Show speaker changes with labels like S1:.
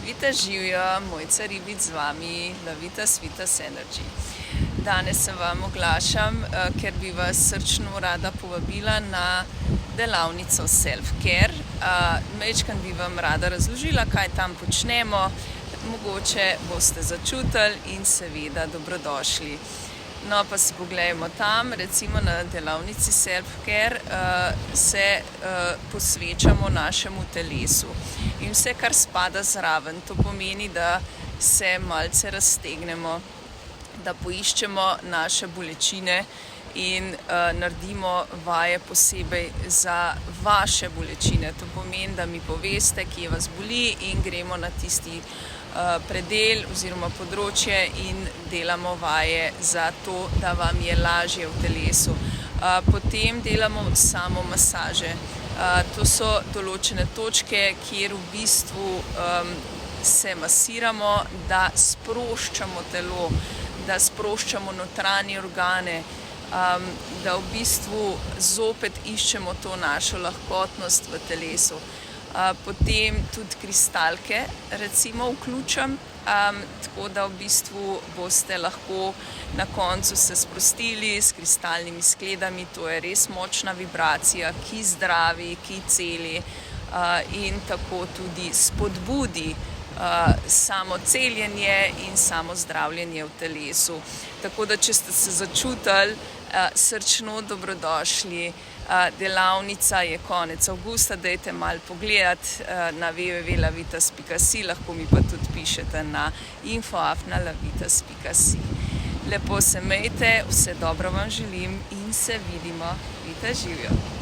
S1: Vita živijo, Mojca Ribič z vami, Lavitas Vitas Energy. Danes se vam oglašam, ker bi vas srčno rada povabila na delavnico Self-Care. Majčkeno bi vam rada razložila, kaj tam počnemo, mogoče boste začutili in seveda dobrodošli. No, pa si poglejmo tam, recimo na delavnici Self-Care se posvečamo našemu telesu in vse, kar spada zraven. To pomeni, da se malce raztegnemo, da poiščemo naše bolečine in naredimo vaje posebej za vaše bolečine. To pomeni, da mi poveste, kje vas boli in gremo na tisti predel oziroma področje in delamo vaje za to, da vam je lažje v telesu. Potem delamo samo masaže. To so določene točke, kjer v bistvu se masiramo, da sproščamo telo, da sproščamo notranje organe, da v bistvu zopet iščemo to našo lahkotnost v telesu. Potem tudi kristalke recimo vključim, tako da v bistvu boste lahko na koncu se sprostili s kristalnimi skledami. To je res močna vibracija, ki zdravi, ki celi in tako tudi spodbudi samo celjenje in samo zdravljenje v telesu. Tako da, če ste se začutili, srčno dobrodošli. Delavnica je konec avgusta, dajte malo pogledati na www.lavitas.si, lahko mi pa tudi pišete na info@lavitas.si. Lepo se imejte, vse dobro vam želim in se vidimo. Vita živijo!